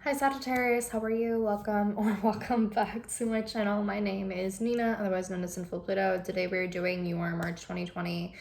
Hi Sagittarius, how are you? Welcome back to my channel. My name is Nina, otherwise known as Sinfulpluto. Today we're doing your March 2020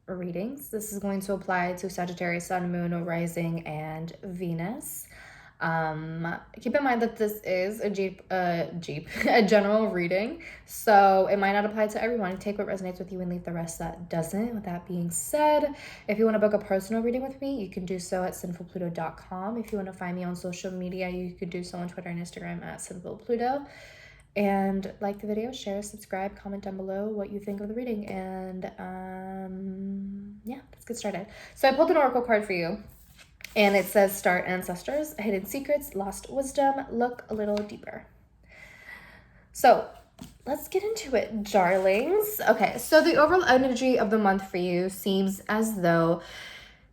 readings. This is going to apply to Sagittarius, Sun, Moon, Rising, and Venus. Keep in mind that this is a general reading, so it might not apply to everyone. Take what resonates with you and leave the rest that doesn't. With that being said, if you want to book a personal reading with me, you can do so at sinfulpluto.com. If you want to find me on social media, you could do so on Twitter and Instagram at sinfulpluto. And like the video, share, subscribe, comment down below what you think of the reading. And yeah, let's get started. So I pulled an oracle card for you. And it says, start ancestors, hidden secrets, lost wisdom, look a little deeper. So let's get into it, darlings. Okay, so the overall energy of the month for you seems as though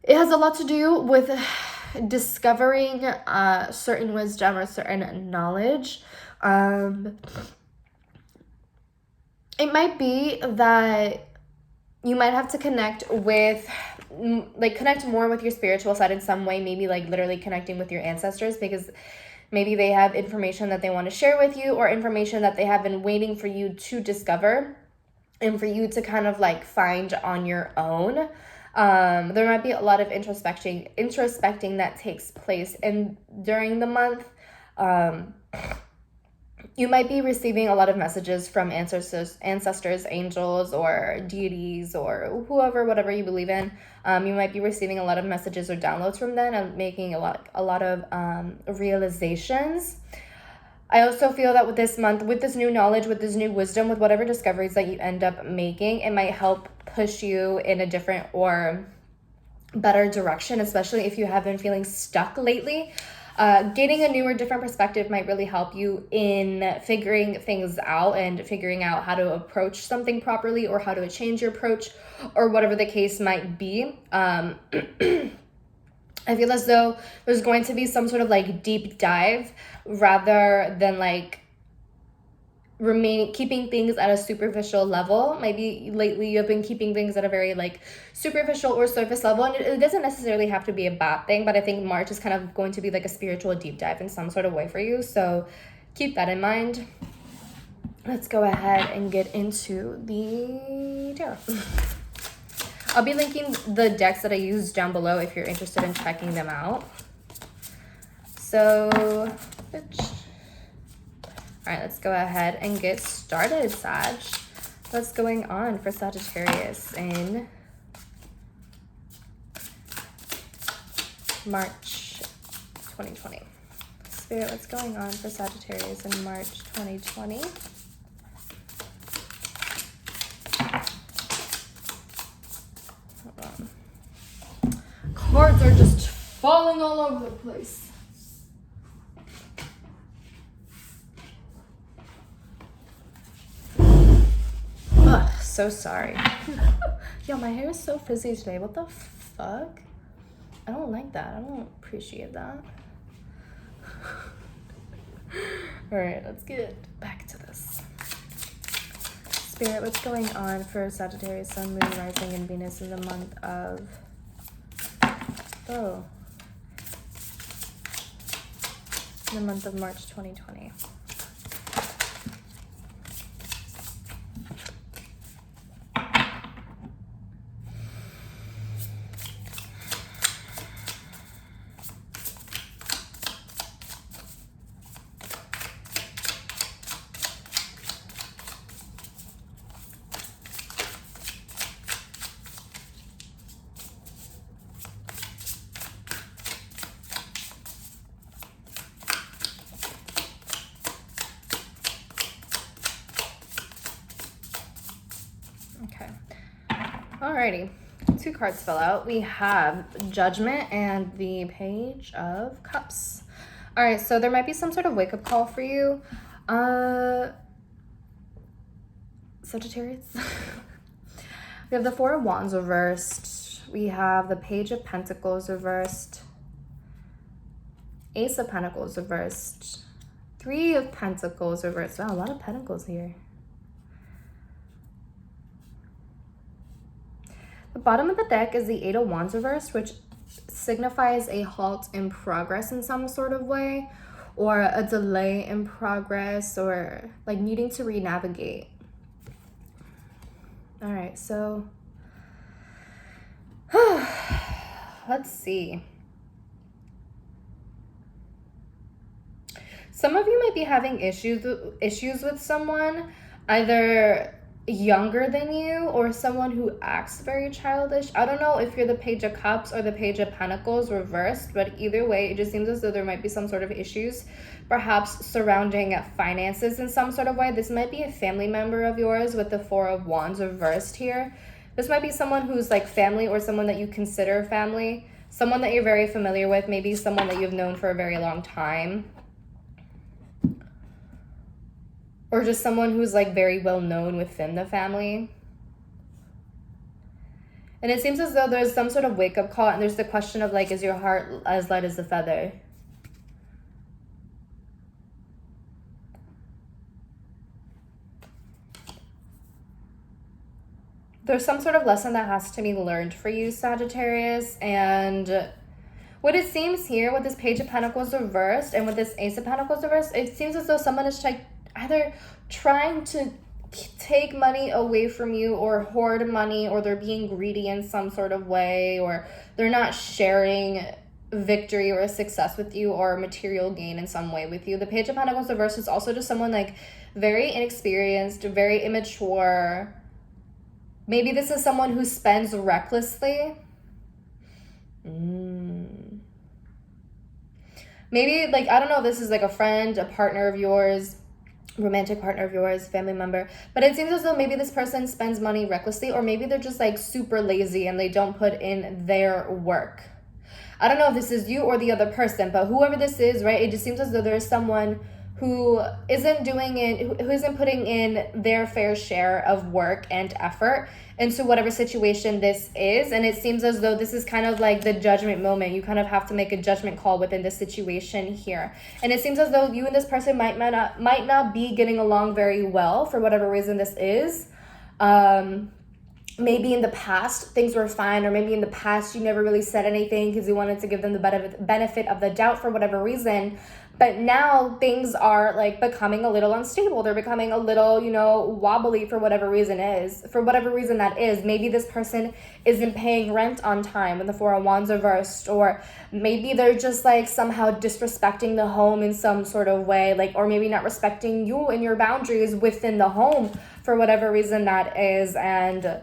it has a lot to do with discovering certain wisdom or certain knowledge. It might be that you might have to connect more with your spiritual side in some way, maybe like literally connecting with your ancestors, because maybe they have information that they want to share with you, or information that they have been waiting for you to discover and for you to kind of like find on your own. There might be a lot of introspecting that takes place, and during the month, you might be receiving a lot of messages from ancestors, angels, or deities, or whatever you believe in. You might be receiving a lot of messages or downloads from them and making a lot of realizations. I also feel that with this month, with this new knowledge, with this new wisdom, with whatever discoveries that you end up making, it might help push you in a different or better direction, especially if you have been feeling stuck lately. Getting a new or different perspective might really help you in figuring things out and figuring out how to approach something properly, or how to change your approach, or whatever the case might be. I feel as though there's going to be some sort of like deep dive rather than like keeping things at a superficial level. Maybe lately you've been keeping things at a very like superficial or surface level, and it doesn't necessarily have to be a bad thing, but I think March is kind of going to be like a spiritual deep dive in some sort of way for you, so keep that in mind. Let's go ahead and get into the tarot. I'll be linking the decks that I used down below if you're interested in checking them out. So all right, let's go ahead and get started, Sag. What's going on for Sagittarius in March 2020? Spirit, what's going on for Sagittarius in March 2020? Hold on. Cards are just falling all over the place. Ugh, so sorry. Yo, my hair is so frizzy today. What the fuck? I don't like that. I don't appreciate that. Alright, let's get back to this. Spirit, what's going on for Sagittarius, Sun, Moon, Rising, and Venus in the month of... the month of March 2020? Alrighty, 2 cards fell out. We have Judgment and the Page of Cups. Alright, so there might be some sort of wake-up call for you. Sagittarius. We have the 4 of Wands reversed. We have the Page of Pentacles reversed. Ace of Pentacles reversed. 3 of Pentacles reversed. Wow, a lot of pentacles here. The bottom of the deck is the 8 of Wands reversed, which signifies a halt in progress in some sort of way, or a delay in progress, or like needing to re-navigate. All right, so let's see. Some of you might be having issues with someone, either younger than you or someone who acts very childish. I don't know if you're the Page of Cups or the Page of Pentacles reversed, but either way, it just seems as though there might be some sort of issues, perhaps surrounding finances in some sort of way. This might be a family member of yours with the Four of Wands reversed here. This might be someone who's like family, or someone that you consider family, someone that you're very familiar with, maybe someone that you've known for a very long time. Or just someone who's like very well known within the family. And it seems as though there's some sort of wake-up call, and there's the question of like, is your heart as light as a feather? There's some sort of lesson that has to be learned for you, Sagittarius. And what it seems here with this Page of Pentacles reversed and with this Ace of Pentacles reversed, it seems as though someone is either trying to take money away from you, or hoard money, or they're being greedy in some sort of way, or they're not sharing victory or success with you, or material gain in some way with you. The Page of Pentacles reversed is also just someone like very inexperienced, very immature. Maybe this is someone who spends recklessly. Maybe like, I don't know if this is like a friend, a partner of yours, romantic partner of yours, family member, but it seems as though maybe this person spends money recklessly, or maybe they're just like super lazy and they don't put in their work. I don't know if this is you or the other person, but whoever this is, right, it just seems as though there's someone who isn't who isn't putting in their fair share of work and effort into whatever situation this is. And it seems as though this is kind of like the judgment moment. You kind of have to make a judgment call within this situation here. And it seems as though you and this person might not be getting along very well for whatever reason this is. Maybe in the past things were fine, or maybe in the past you never really said anything because you wanted to give them the benefit of the doubt for whatever reason. But now things are like becoming a little unstable. They're becoming a little, wobbly for whatever reason that is. Maybe this person isn't paying rent on time when the Four of Wands reversed, or maybe they're just like somehow disrespecting the home in some sort of way, like, or maybe not respecting you and your boundaries within the home for whatever reason that is. And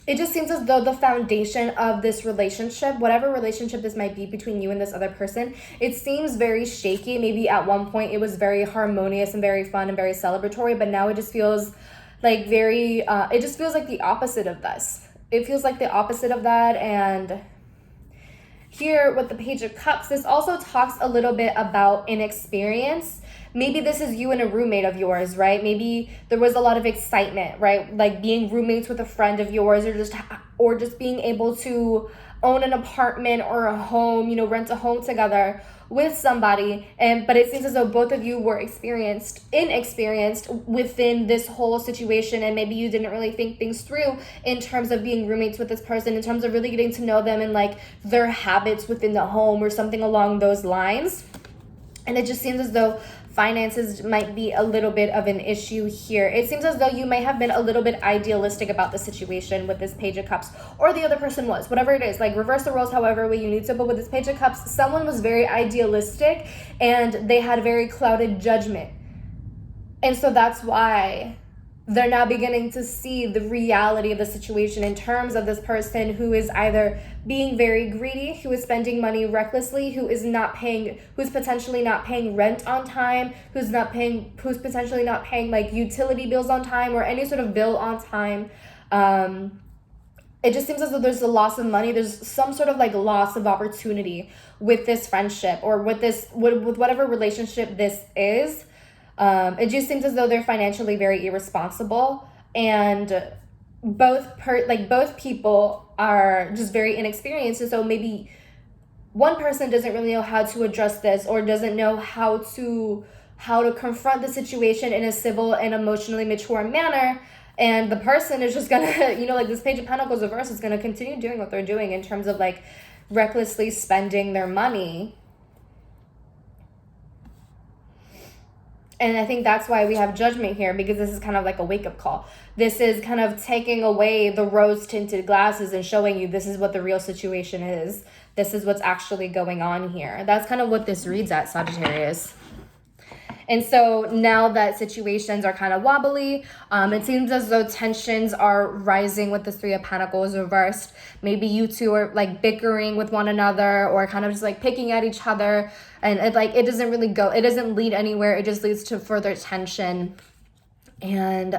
it just seems as though the foundation of this relationship, whatever relationship this might be between you and this other person, it seems very shaky. Maybe at one point it was very harmonious and very fun and very celebratory, but now it just feels like it just feels like the opposite of this. It feels like the opposite of that. And here with the Page of Cups, this also talks a little bit about inexperience. Maybe this is you and a roommate of yours, right? Maybe there was a lot of excitement, right? Like being roommates with a friend of yours, or just being able to own an apartment or a home, rent a home together with somebody. But it seems as though both of you were inexperienced within this whole situation, and maybe you didn't really think things through in terms of being roommates with this person, in terms of really getting to know them and like their habits within the home or something along those lines. And it just seems as though finances might be a little bit of an issue here. It seems as though you may have been a little bit idealistic about the situation with this Page of Cups, or the other person was, whatever it is, like reverse the roles however way you need to. But with this Page of Cups, someone was very idealistic and they had very clouded judgment. And so that's why they're now beginning to see the reality of the situation in terms of this person who is either being very greedy, who is spending money recklessly, who's potentially not paying rent on time, who's potentially not paying like utility bills on time, or any sort of bill on time. It just seems as though there's a loss of money. There's some sort of like loss of opportunity with this friendship, or with whatever relationship this is. It just seems as though they're financially very irresponsible, and both people are just very inexperienced. And so maybe one person doesn't really know how to address this, or doesn't know how to confront the situation in a civil and emotionally mature manner. And the person is just gonna, you know, like this Page of Pentacles reverse is gonna continue doing what they're doing in terms of like recklessly spending their money. And I think that's why we have Judgment here, because this is kind of like a wake-up call. This is kind of taking away the rose-tinted glasses and showing you this is what the real situation is. This is what's actually going on here. That's kind of what this reads at, Sagittarius. And so now that situations are kind of wobbly, it seems as though tensions are rising with the Three of Pentacles reversed. Maybe you two are like bickering with one another or kind of just like picking at each other. And it doesn't really go, it doesn't lead anywhere. It just leads to further tension. And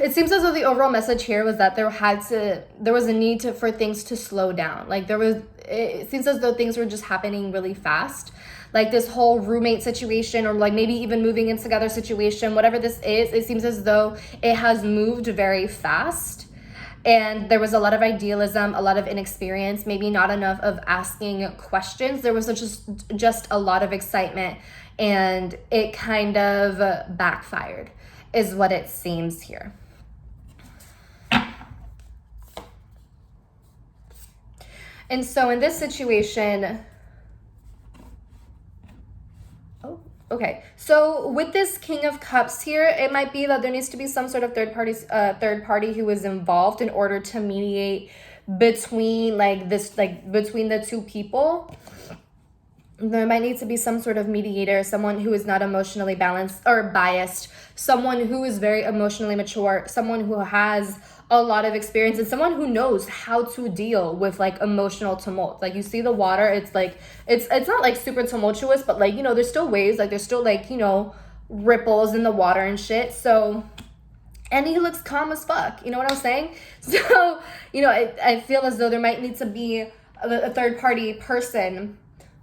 it seems as though the overall message here was that there was a need for things to slow down. Like it seems as though things were just happening really fast. Like this whole roommate situation, or like maybe even moving in together situation, whatever this is, it seems as though it has moved very fast. And there was a lot of idealism, a lot of inexperience, maybe not enough of asking questions. There was just a lot of excitement, and it kind of backfired, is what it seems here. And so in this situation, okay, so with this King of Cups here, it might be that there needs to be some sort of third party who is involved in order to mediate between between the two people. There might need to be some sort of mediator, someone who is not emotionally balanced or biased, someone who is very emotionally mature, someone who has a lot of experience, and someone who knows how to deal with like emotional tumult. Like you see the water, it's like it's not like super tumultuous, but like, you know, there's still waves, like there's still like, you know, ripples in the water and shit. So, and he looks calm as fuck, you know what I'm saying? So, you know, I feel as though there might need to be a third party person,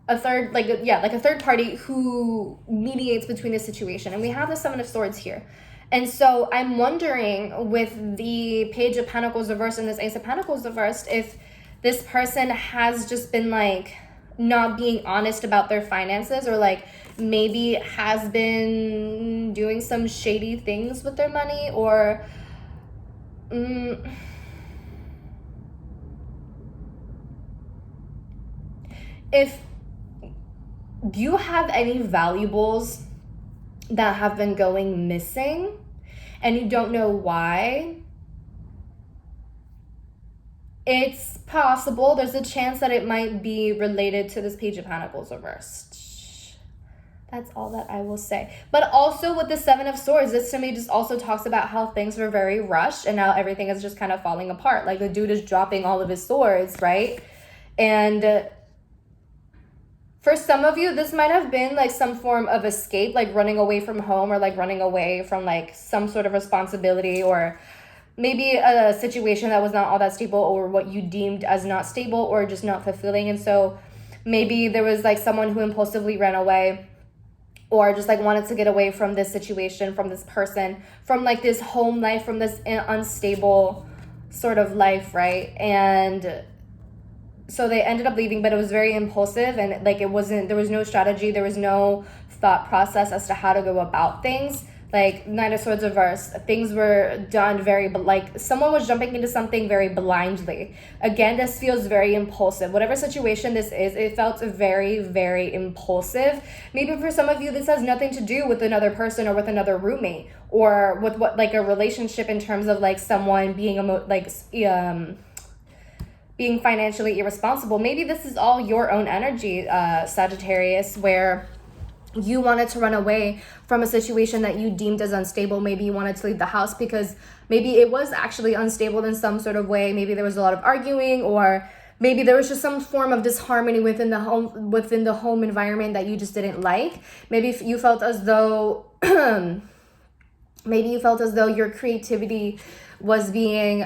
a third party who mediates between the situation. And we have the Seven of Swords here. And so I'm wondering, with the Page of Pentacles reversed and this Ace of Pentacles reversed, if this person has just been like not being honest about their finances, or like maybe has been doing some shady things with their money, or if you have any valuables that have been going missing and you don't know why, it's possible, there's a chance that it might be related to this Page of Pentacles reversed. That's all that I will say. But also with the Seven of Swords, this to me just also talks about how things were very rushed and now everything is just kind of falling apart. Like the dude is dropping all of his swords, right? And for some of you, this might have been like some form of escape, like running away from home, or like running away from like some sort of responsibility, or maybe a situation that was not all that stable, or what you deemed as not stable or just not fulfilling. And so maybe there was like someone who impulsively ran away, or just like wanted to get away from this situation, from this person, from like this home life, from this unstable sort of life, right? And so they ended up leaving, but it was very impulsive, and like there was no strategy, there was no thought process as to how to go about things. Like Nine of Swords reversed, things were done like someone was jumping into something very blindly. Again, this feels very impulsive. Whatever situation this is, it felt very, very impulsive. Maybe for some of you, this has nothing to do with another person or with another roommate, or with what like a relationship in terms of like someone being being financially irresponsible. Maybe this is all your own energy, Sagittarius, where you wanted to run away from a situation that you deemed as unstable. Maybe you wanted to leave the house because maybe it was actually unstable in some sort of way. Maybe there was a lot of arguing, or maybe there was just some form of disharmony within the home environment that you just didn't like. Maybe you felt as though your creativity was being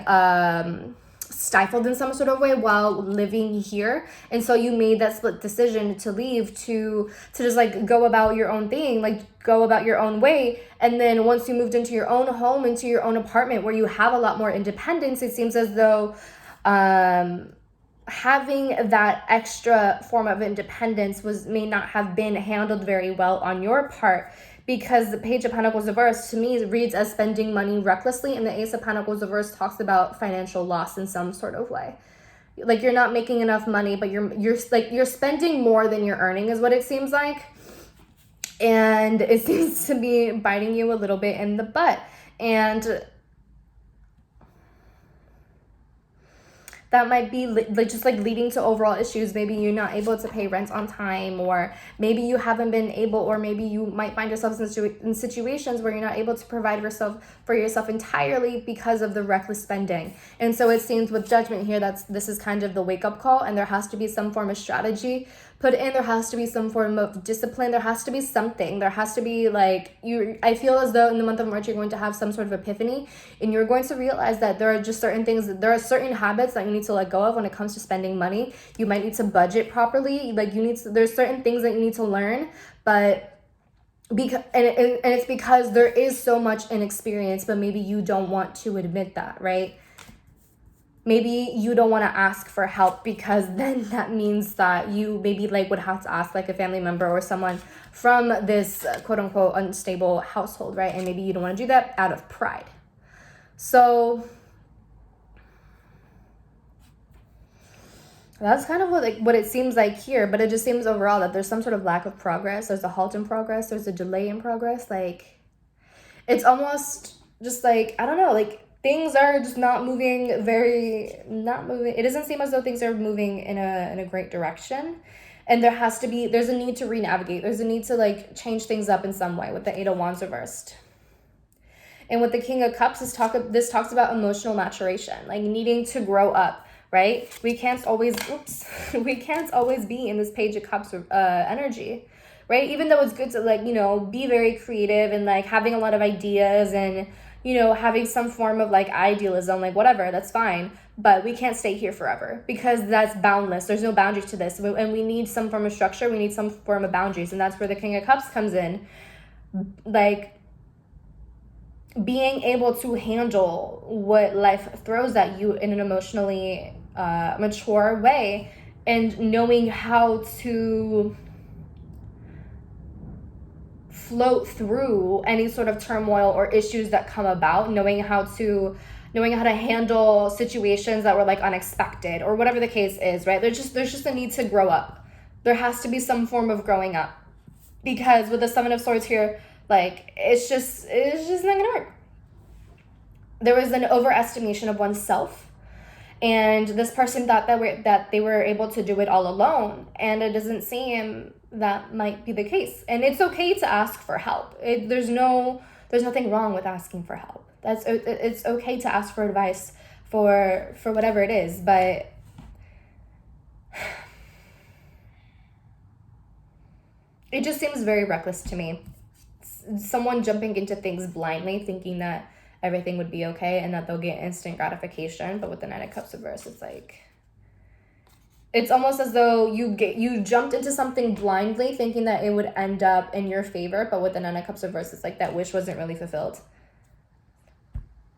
stifled in some sort of way while living here, and so you made that split decision to leave, to just like go about your own thing, like go about your own way. And then once you moved into your own home, into your own apartment where you have a lot more independence, it seems as though having that extra form of independence may not have been handled very well on your part, because the Page of Pentacles reversed to me reads as spending money recklessly, and the Ace of Pentacles reversed talks about financial loss in some sort of way. Like you're not making enough money, but you're spending more than you're earning is what it seems like. And it seems to be biting you a little bit in the butt. And that might be just like leading to overall issues. Maybe you're not able to pay rent on time, or maybe you haven't been able, or maybe you might find yourself in situations where you're not able to provide for yourself entirely because of the reckless spending. And so it seems with Judgment here, this is kind of the wake-up call, and there has to be some form of strategy put in. There has to be some form of discipline. There has to be something. There has to be like, I feel as though in the month of March, you're going to have some sort of epiphany, and you're going to realize that there are just certain things, there are certain habits that you need to let go of when it comes to spending money. You might need to budget properly. Like there's certain things that you need to learn, but because, and it's because there is so much inexperience, but maybe you don't want to admit that, right? Maybe you don't want to ask for help, because then that means that you maybe like would have to ask like a family member or someone from this quote unquote unstable household, right? And maybe you don't want to do that out of pride. So that's kind of what it seems like here, but it just seems overall that there's some sort of lack of progress. There's a halt in progress. There's a delay in progress. Like it's almost just like, I don't know, like things are just not moving. It doesn't seem as though things are moving in a great direction. And there's a need to re-navigate. There's a need to like change things up in some way with the Eight of Wands reversed. And with the King of Cups, this talks about emotional maturation, like needing to grow up, right? We can't always be in this Page of Cups energy, right? Even though it's good to like, be very creative and like having a lot of ideas and, having some form of like idealism, like whatever, that's fine. But we can't stay here forever, because that's boundless. There's no boundaries to this. And we need some form of structure. We need some form of boundaries. And that's where the King of Cups comes in. Like being able to handle what life throws at you in an emotionally mature way, and knowing how to float through any sort of turmoil or issues that come about, knowing how to handle situations that were like unexpected or whatever the case is, right? There's just a need to grow up. There has to be some form of growing up, because with the Seven of Swords here, like it's just not gonna work. There was an overestimation of oneself, and this person thought that they were able to do it all alone, and it doesn't seem that might be the case. And it's okay to ask for help. There's nothing wrong with asking for help. It's okay to ask for advice for whatever it is, but it just seems very reckless to me. Someone jumping into things blindly, thinking that everything would be okay and that they'll get instant gratification. But with the Nine of Cups reversed, it's like, it's almost as though you jumped into something blindly thinking that it would end up in your favor. But with the Nine of Cups reversed, it's like that wish wasn't really fulfilled.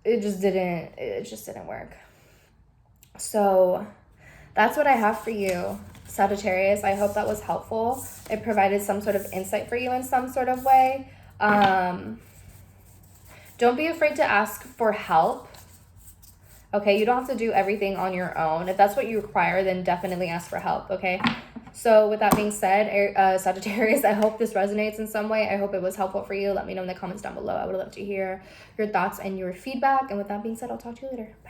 It just didn't work. So that's what I have for you, Sagittarius. I hope that was helpful. It provided some sort of insight for you in some sort of way. Don't be afraid to ask for help. Okay, you don't have to do everything on your own. If that's what you require, then definitely ask for help, okay? So with that being said, Sagittarius, I hope this resonates in some way. I hope it was helpful for you. Let me know in the comments down below. I would love to hear your thoughts and your feedback. And with that being said, I'll talk to you later. Bye.